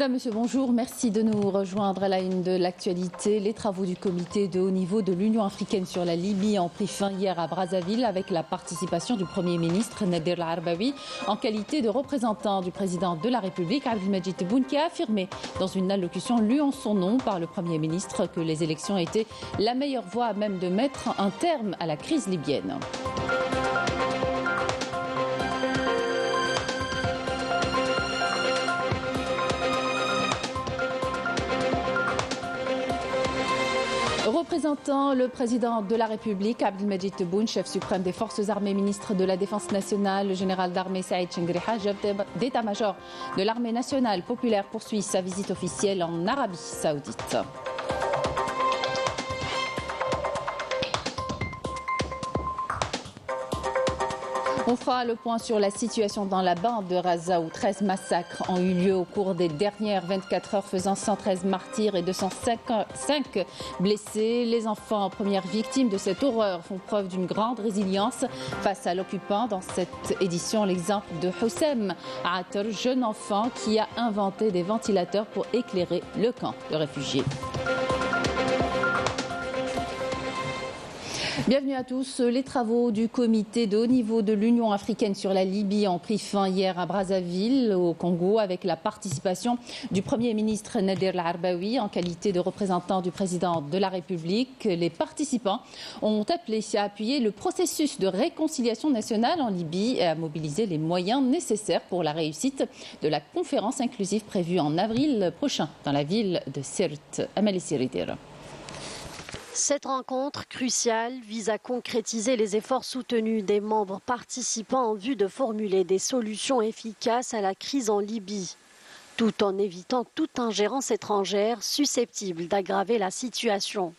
Madame, Monsieur, bonjour. Merci de nous rejoindre à la une de l'actualité. Les travaux du comité de haut niveau de l'Union africaine sur la Libye ont pris fin hier à Brazzaville avec la participation du Premier ministre Nadir El-Arbaoui en qualité de représentant du président de la République Abdelmadjid Tebboune, qui a affirmé dans une allocution lue en son nom par le Premier ministre que les élections étaient la meilleure voie à même de mettre un terme à la crise libyenne. Représentant le président de la République, Abdelmadjid Tebboune, chef suprême des forces armées, ministre de la Défense nationale, le général d'armée Saïd Chengriha, chef d'état-major de l'armée nationale populaire, poursuit sa visite officielle en Arabie Saoudite. On fera le point sur la situation dans la bande de Gaza où 13 massacres ont eu lieu au cours des dernières 24 heures, faisant 113 martyrs et 205 blessés. Les enfants, premières victimes de cette horreur, font preuve d'une grande résilience face à l'occupant. Dans cette édition, l'exemple de Houssem Atter, jeune enfant qui a inventé des ventilateurs pour éclairer le camp de réfugiés. Bienvenue à tous. Les travaux du comité de haut niveau de l'Union africaine sur la Libye ont pris fin hier à Brazzaville, au Congo, avec la participation du Premier ministre Nadir El-Arbaoui en qualité de représentant du président de la République. Les participants ont appelé à appuyer le processus de réconciliation nationale en Libye et à mobiliser les moyens nécessaires pour la réussite de la conférence inclusive prévue en avril prochain dans la ville de Sirte. Amélie Siridira. Cette rencontre cruciale vise à concrétiser les efforts soutenus des membres participants en vue de formuler des solutions efficaces à la crise en Libye, tout en évitant toute ingérence étrangère susceptible d'aggraver la situation.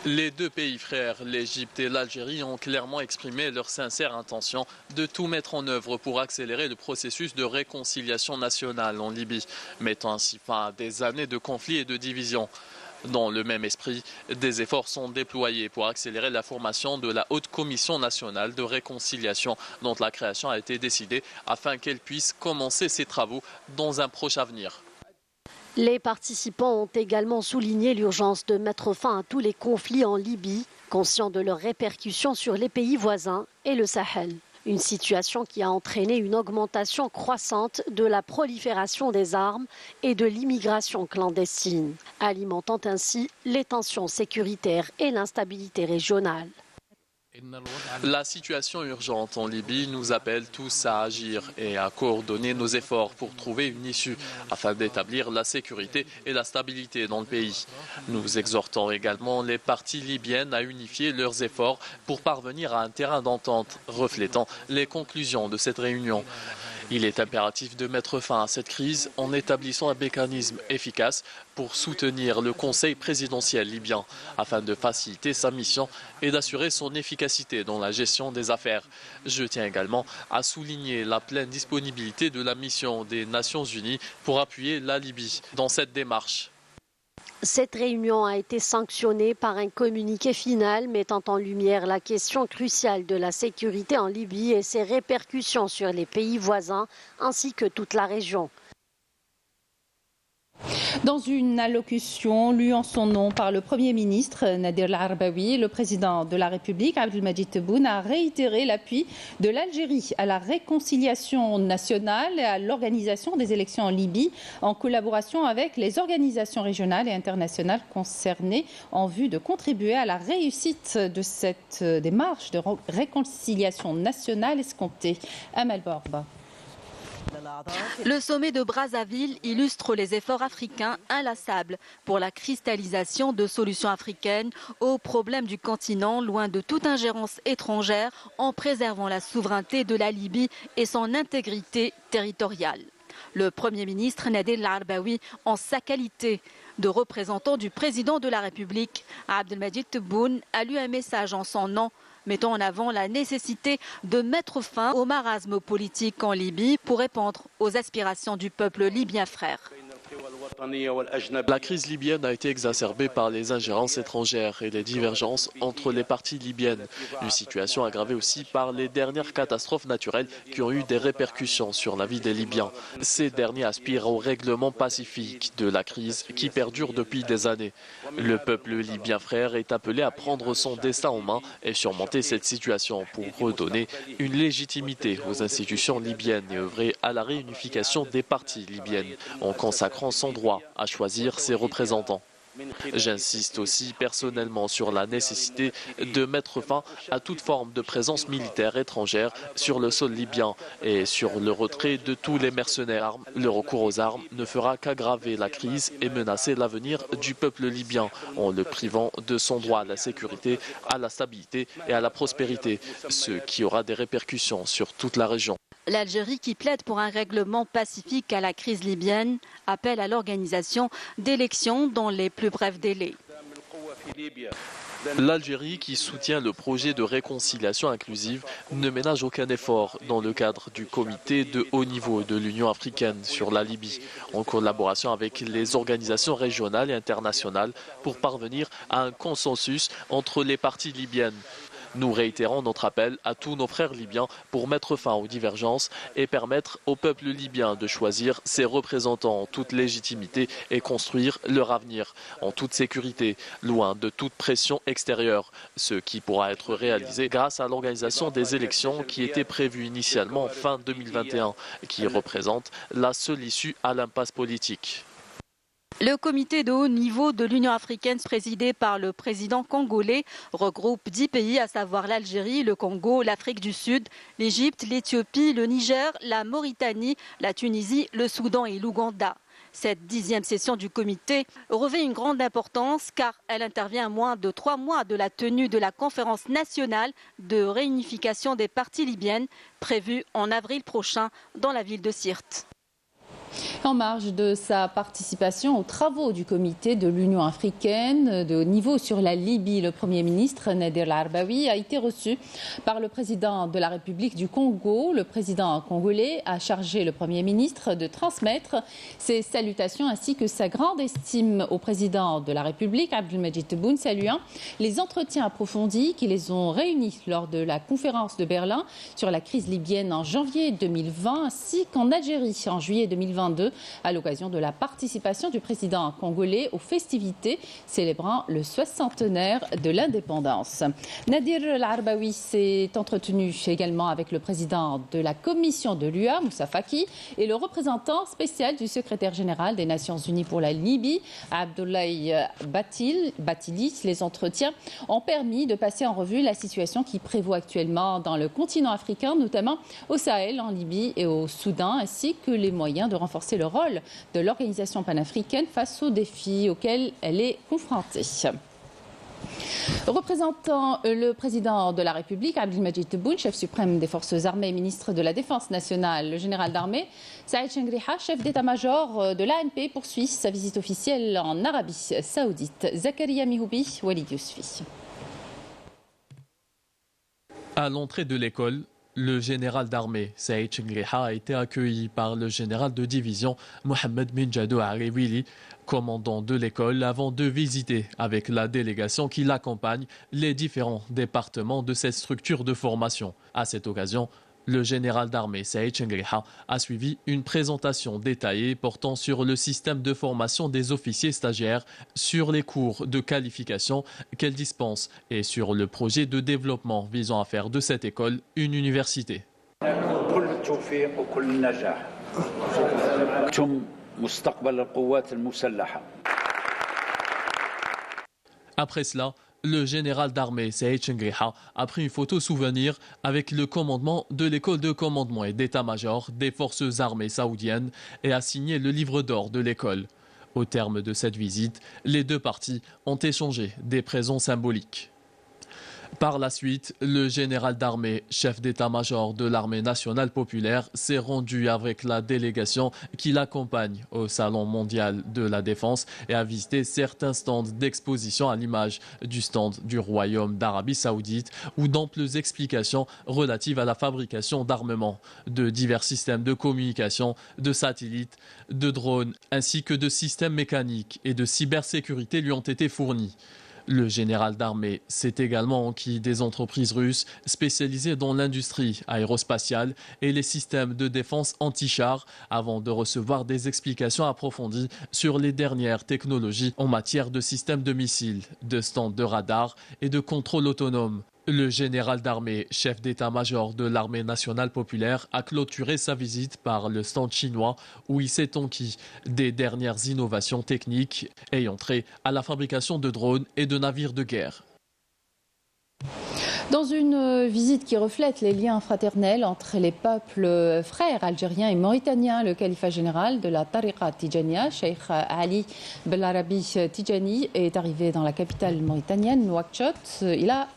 Les deux pays frères, l'Égypte et l'Algérie, ont clairement exprimé leur sincère intention de tout mettre en œuvre pour accélérer le processus de réconciliation nationale en Libye, mettant ainsi fin à des années de conflits et de divisions. Dans le même esprit, des efforts sont déployés pour accélérer la formation de la Haute Commission nationale de réconciliation, dont la création a été décidée afin qu'elle puisse commencer ses travaux dans un proche avenir. Les participants ont également souligné l'urgence de mettre fin à tous les conflits en Libye, conscients de leurs répercussions sur les pays voisins et le Sahel. Une situation qui a entraîné une augmentation croissante de la prolifération des armes et de l'immigration clandestine, alimentant ainsi les tensions sécuritaires et l'instabilité régionale. La situation urgente en Libye nous appelle tous à agir et à coordonner nos efforts pour trouver une issue afin d'établir la sécurité et la stabilité dans le pays. Nous exhortons également les parties libyennes à unifier leurs efforts pour parvenir à un terrain d'entente reflétant les conclusions de cette réunion. Il est impératif de mettre fin à cette crise en établissant un mécanisme efficace pour soutenir le Conseil présidentiel libyen afin de faciliter sa mission et d'assurer son efficacité dans la gestion des affaires. Je tiens également à souligner la pleine disponibilité de la mission des Nations Unies pour appuyer la Libye dans cette démarche. Cette réunion a été sanctionnée par un communiqué final mettant en lumière la question cruciale de la sécurité en Libye et ses répercussions sur les pays voisins ainsi que toute la région. Dans une allocution lue en son nom par le Premier ministre Nadir El-Arbaoui, le président de la République Abdelmadjid Tebboune a réitéré l'appui de l'Algérie à la réconciliation nationale et à l'organisation des élections en Libye en collaboration avec les organisations régionales et internationales concernées en vue de contribuer à la réussite de cette démarche de réconciliation nationale escomptée. Amel Borba. Le sommet de Brazzaville illustre les efforts africains inlassables pour la cristallisation de solutions africaines aux problèmes du continent, loin de toute ingérence étrangère, en préservant la souveraineté de la Libye et son intégrité territoriale. Le Premier ministre Nadir El-Arbaoui, en sa qualité de représentant du président de la République, Abdelmadjid Tebboune, a lu un message en son nom mettant en avant la nécessité de mettre fin au marasme politique en Libye pour répondre aux aspirations du peuple libyen frère. La crise libyenne a été exacerbée par les ingérences étrangères et les divergences entre les parties libyennes. Une situation aggravée aussi par les dernières catastrophes naturelles qui ont eu des répercussions sur la vie des Libyens. Ces derniers aspirent au règlement pacifique de la crise qui perdure depuis des années. Le peuple libyen frère est appelé à prendre son destin en main et surmonter cette situation pour redonner une légitimité aux institutions libyennes et œuvrer à la réunification des parties libyennes en consacrant son droit à choisir ses représentants. J'insiste aussi personnellement sur la nécessité de mettre fin à toute forme de présence militaire étrangère sur le sol libyen et sur le retrait de tous les mercenaires. Le recours aux armes ne fera qu'aggraver la crise et menacer l'avenir du peuple libyen en le privant de son droit à la sécurité, à la stabilité et à la prospérité, ce qui aura des répercussions sur toute la région. L'Algérie, qui plaide pour un règlement pacifique à la crise libyenne, appelle à l'organisation d'élections dans les plus brefs délais. L'Algérie, qui soutient le projet de réconciliation inclusive, ne ménage aucun effort dans le cadre du comité de haut niveau de l'Union africaine sur la Libye, en collaboration avec les organisations régionales et internationales pour parvenir à un consensus entre les parties libyennes. Nous réitérons notre appel à tous nos frères libyens pour mettre fin aux divergences et permettre au peuple libyen de choisir ses représentants en toute légitimité et construire leur avenir en toute sécurité, loin de toute pression extérieure, ce qui pourra être réalisé grâce à l'organisation des élections qui étaient prévues initialement fin 2021 et qui représente la seule issue à l'impasse politique. Le comité de haut niveau de l'Union africaine, présidé par le président congolais, regroupe 10 pays, à savoir l'Algérie, le Congo, l'Afrique du Sud, l'Égypte, l'Éthiopie, le Niger, la Mauritanie, la Tunisie, le Soudan et l'Ouganda. Cette 10e session du comité revêt une grande importance car elle intervient à moins de 3 mois de la tenue de la conférence nationale de réunification des parties libyennes prévue en avril prochain dans la ville de Sirte. En marge de sa participation aux travaux du comité de l'Union africaine de haut niveau sur la Libye, le Premier ministre Nader Al-Arbaoui a été reçu par le président de la République du Congo. Le président congolais a chargé le Premier ministre de transmettre ses salutations ainsi que sa grande estime au président de la République, Abdelmadjid Tebboune, saluant les entretiens approfondis qui les ont réunis lors de la conférence de Berlin sur la crise libyenne en janvier 2020 ainsi qu'en Algérie en juillet 2022 à l'occasion de la participation du président congolais aux festivités célébrant le 60e de l'indépendance. Nader Al-Arbaoui s'est entretenu également avec le président de la commission de l'UA, Moussa Faki, et le représentant spécial du secrétaire général des Nations Unies pour la Libye, Abdoulaye Batili. Les entretiens ont permis de passer en revue la situation qui prévaut actuellement dans le continent africain, notamment au Sahel, en Libye et au Soudan, ainsi que les moyens de renforcer le rôle de l'organisation panafricaine face aux défis auxquels elle est confrontée. Représentant le président de la République, Abdelmadjid Tebboune, chef suprême des forces armées et ministre de la Défense nationale, le général d'armée Saïd Chengriha, chef d'état-major de l'ANP, poursuit sa visite officielle en Arabie Saoudite. Zakaria Mihoubi, Walid Yousfi. À l'entrée de l'école, le général d'armée Saïd Chengriha a été accueilli par le général de division Mohamed Minjadou Arewili, commandant de l'école, avant de visiter avec la délégation qui l'accompagne les différents départements de cette structure de formation. À cette occasion, le général d'armée Saïd Chengriha a suivi une présentation détaillée portant sur le système de formation des officiers stagiaires, sur les cours de qualification qu'elle dispense et sur le projet de développement visant à faire de cette école une université. Après cela, le général d'armée Saïd Chengriha a pris une photo souvenir avec le commandement de l'école de commandement et d'état-major des forces armées saoudiennes et a signé le livre d'or de l'école. Au terme de cette visite, les deux parties ont échangé des présents symboliques. Par la suite, le général d'armée, chef d'état-major de l'armée nationale populaire, s'est rendu avec la délégation qui l'accompagne au Salon mondial de la défense et a visité certains stands d'exposition à l'image du stand du Royaume d'Arabie Saoudite où d'amples explications relatives à la fabrication d'armements, de divers systèmes de communication, de satellites, de drones ainsi que de systèmes mécaniques et de cybersécurité lui ont été fournis. Le général d'armée s'est également enquis des entreprises russes spécialisées dans l'industrie aérospatiale et les systèmes de défense anti-chars avant de recevoir des explications approfondies sur les dernières technologies en matière de systèmes de missiles, de stands de radar et de contrôle autonome. Le général d'armée, chef d'état-major de l'armée nationale populaire, a clôturé sa visite par le stand chinois où il s'est enquis des dernières innovations techniques ayant trait à la fabrication de drones et de navires de guerre. Dans une visite qui reflète les liens fraternels entre les peuples frères algériens et mauritaniens, le califat général de la Tariqa Tijaniya, Cheikh Ali Belarabi Tijani, est arrivé dans la capitale mauritanienne, Nouakchott. Il a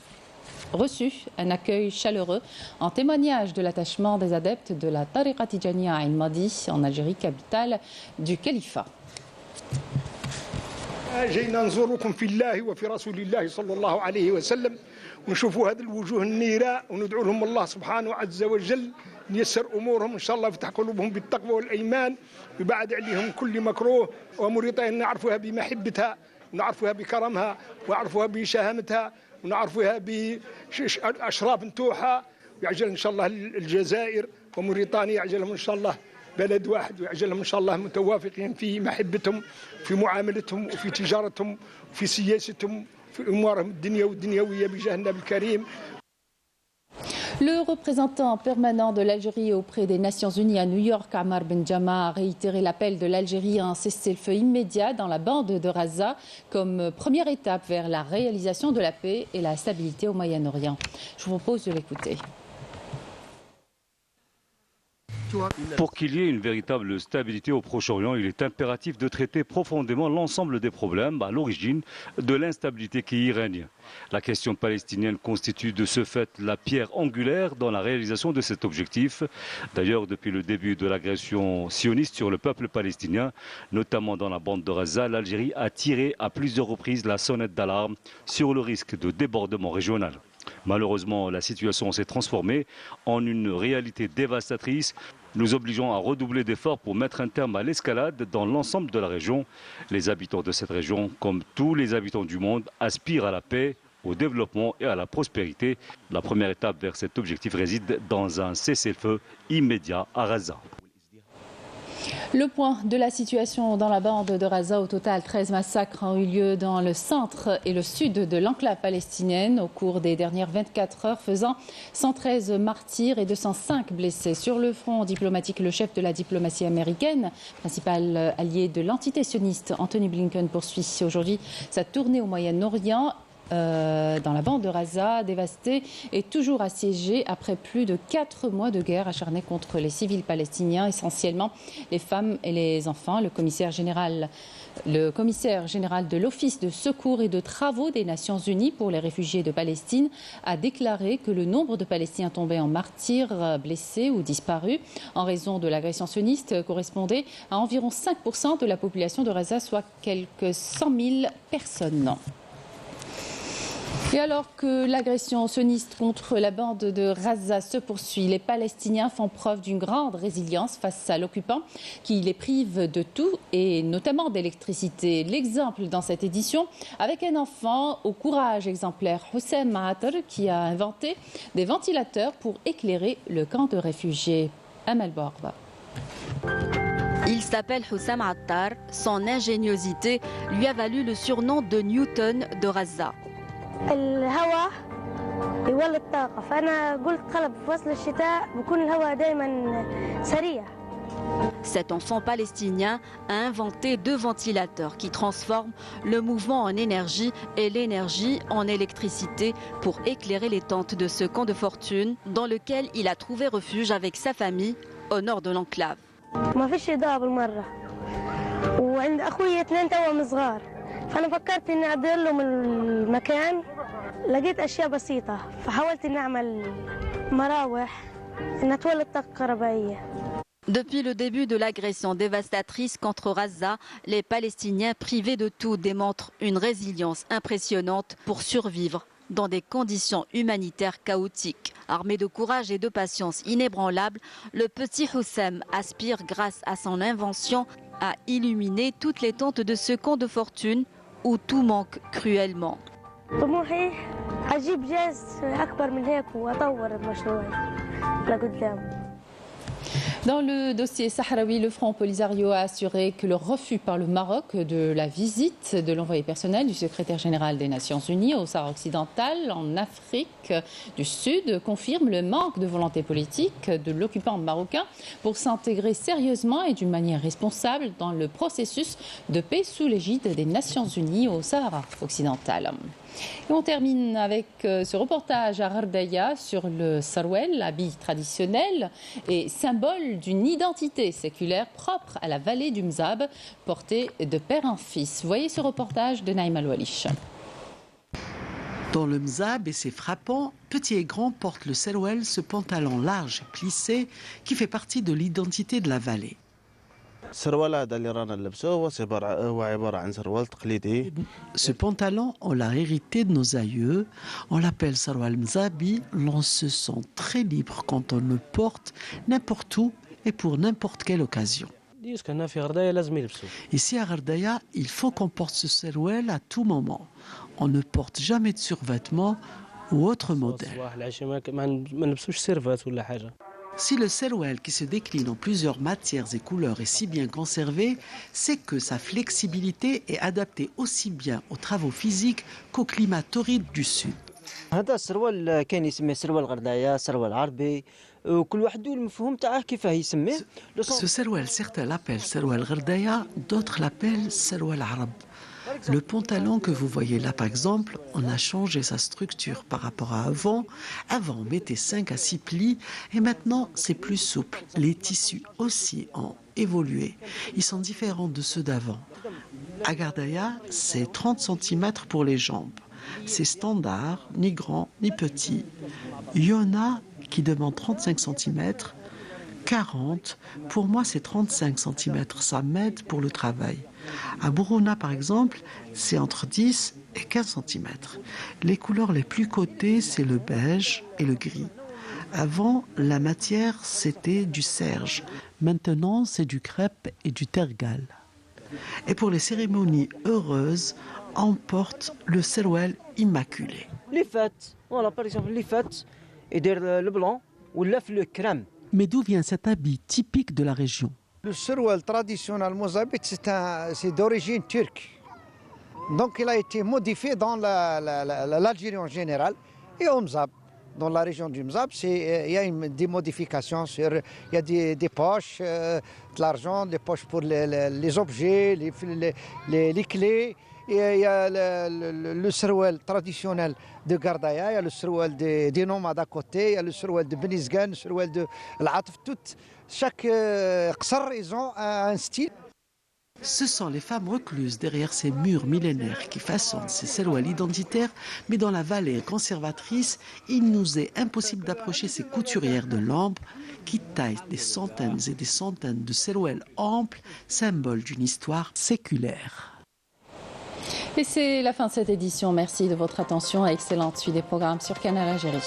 reçu un accueil chaleureux en témoignage de l'attachement des adeptes de la Tariqa Tijaniya à Madi, en Algérie, capitale du califat. جينا نزوركم في الله وفي رسول الله صلى الله عليه وسلم ونشوفوا هذه الوجوه النيرة وندعو لهم الله سبحانه عز وجل ييسر أمورهم إن شاء الله يفتح قلوبهم بالتقوى والإيمان ويبعد عليهم كل مكروه ومريطين نعرفوها بمحبتها ونعرفوها بكرمها ونعرفوها بشهامتها ونعرفوها بأشراف نتوحها ويعجل إن شاء الله الجزائر وموريتانيا يعجلهم إن شاء الله بلد واحد ويعجلهم إن شاء الله متوافقين في محبتهم في معاملتهم وفي تجارتهم وفي سياستهم في أمورهم الدنيا والدنيوية بجاه النبي الكريم. Le représentant permanent de l'Algérie auprès des Nations Unies à New York, Ammar Benjama, a réitéré l'appel de l'Algérie à un cessez-le-feu immédiat dans la bande de Gaza comme première étape vers la réalisation de la paix et la stabilité au Moyen-Orient. Je vous propose de l'écouter. Pour qu'il y ait une véritable stabilité au Proche-Orient, il est impératif de traiter profondément l'ensemble des problèmes à l'origine de l'instabilité qui y règne. La question palestinienne constitue de ce fait la pierre angulaire dans la réalisation de cet objectif. D'ailleurs, depuis le début de l'agression sioniste sur le peuple palestinien, notamment dans la bande de Gaza, l'Algérie a tiré à plusieurs reprises la sonnette d'alarme sur le risque de débordement régional. Malheureusement, la situation s'est transformée en une réalité dévastatrice, nous obligeant à redoubler d'efforts pour mettre un terme à l'escalade dans l'ensemble de la région. Les habitants de cette région, comme tous les habitants du monde, aspirent à la paix, au développement et à la prospérité. La première étape vers cet objectif réside dans un cessez-le-feu immédiat à Gaza. Le point de la situation dans la bande de Gaza. Au total, 13 massacres ont eu lieu dans le centre et le sud de l'enclave palestinienne au cours des dernières 24 heures, faisant 113 martyrs et 205 blessés. Sur le front diplomatique, le chef de la diplomatie américaine, principal allié de l'entité sioniste, Anthony Blinken, poursuit aujourd'hui sa tournée au Moyen-Orient. Dans la bande de Gaza, dévastée et toujours assiégée après plus de 4 mois de guerre acharnée contre les civils palestiniens, essentiellement les femmes et les enfants. Le commissaire général de l'Office de secours et de travaux des Nations Unies pour les réfugiés de Palestine a déclaré que le nombre de Palestiniens tombés en martyrs, blessés ou disparus en raison de l'agression sioniste correspondait à environ 5% de la population de Gaza, soit quelques 100 000 personnes. Et alors que l'agression sioniste contre la bande de Gaza se poursuit, les Palestiniens font preuve d'une grande résilience face à l'occupant qui les prive de tout et notamment d'électricité. L'exemple dans cette édition avec un enfant au courage exemplaire, Houssam Maater, qui a inventé des ventilateurs pour éclairer le camp de réfugiés. Amal Bouarba. Il s'appelle Houssam Attar. Son ingéniosité lui a valu le surnom de Newton de Gaza. الهواء يولد طاقة فأنا قلت قلب في فصل الشتاء بيكون الهواء دائما سريع. Cet enfant palestinien a inventé 2 ventilateurs qui transforment le mouvement en énergie et l'énergie en électricité pour éclairer les tentes de ce camp de fortune dans lequel il a trouvé refuge avec sa famille au nord de l'enclave. ما فيش إضاءة بالمرة وعند أخوي 2 توأم صغار فأنا فكرت إني أدير لهم المكان لقيت أشياء بسيطة فحاولت إني أعمل مراوح إنها تولد طاقة كهربائية. Depuis le début de l'agression dévastatrice contre Gaza, les Palestiniens privés de tout démontrent une résilience impressionnante pour survivre dans des conditions humanitaires chaotiques. Armé de courage et de patience inébranlable, le petit Houssem aspire grâce à son invention à illuminer toutes les tentes de ce camp de fortune où tout manque cruellement. طموحي أجيب جاز أكبر من هيك وأطور المشروع لقدام. Dans le dossier sahraoui, le Front Polisario a assuré que le refus par le Maroc de la visite de l'envoyé personnel du secrétaire général des Nations Unies au Sahara occidental en Afrique du Sud confirme le manque de volonté politique de l'occupant marocain pour s'intégrer sérieusement et d'une manière responsable dans le processus de paix sous l'égide des Nations Unies au Sahara occidental. Et on termine avec ce reportage à Ghardaya sur le sarouel, habit traditionnel et symbole d'une identité séculaire propre à la vallée du Mzab, portée de père en fils. Voyez ce reportage de Naïm Al-Walish. Dans le Mzab, et c'est frappant, petits et grands portent le sarouel, ce pantalon large et plissé qui fait partie de l'identité de la vallée. Ce pantalon, on l'a hérité de nos aïeux. On l'appelle Sarwal Mzabi. L'on se sent très libre quand on le porte n'importe où et pour n'importe quelle occasion. Ici à Ghardaya, il faut qu'on porte ce sarwal à tout moment. On ne porte jamais de survêtement ou autre modèle. Si le sarouel qui se décline en plusieurs matières et couleurs est si bien conservé, c'est que sa flexibilité est adaptée aussi bien aux travaux physiques qu'au climat torride du sud. Ce sarouel, certains l'appellent sarouel Ghardaya, d'autres l'appellent sarouel arabe. Le pantalon que vous voyez là, par exemple, on a changé sa structure par rapport à avant. Avant, on mettait 5 à 6 plis et maintenant, c'est plus souple. Les tissus aussi ont évolué. Ils sont différents de ceux d'avant. À Ghardaya, c'est 30 cm pour les jambes. C'est standard, ni grand, ni petit. Il y en a qui demandent 35 cm, 40. Pour moi, c'est 35 cm. Ça m'aide pour le travail. À Bourouna, par exemple, c'est entre 10 et 15 cm. Les couleurs les plus cotées, c'est le beige et le gris. Avant, la matière, c'était du serge. Maintenant, c'est du crêpe et du tergal. Et pour les cérémonies heureuses, on porte le sarouel immaculé. Les fêtes, voilà, par exemple, les fêtes, et le blanc, ou le crème. Mais d'où vient cet habit typique de la région? Le sarouel traditionnel mozabite, c'est d'origine turque. Donc il a été modifié dans l'Algérie en général et au Mzab. Dans la région du Mzab, il y a des modifications. Il y a des poches, de l'argent, des poches pour les objets, les clés. Et il y a le sarouel traditionnel de Ghardaya, il y a le sarouel des nomades à côté, il y a le sarouel de Benizgan, le sarouel de l'Atf. Chaque qsar, ils ont un style. Ce sont les femmes recluses derrière ces murs millénaires qui façonnent ces sarouels identitaires, mais dans la vallée conservatrice, il nous est impossible d'approcher ces couturières de l'ambre qui taillent des centaines et des centaines de sarouels amples, symboles d'une histoire séculaire. Et c'est la fin de cette édition. Merci de votre attention et excellente suite des programmes sur Canal Algérie.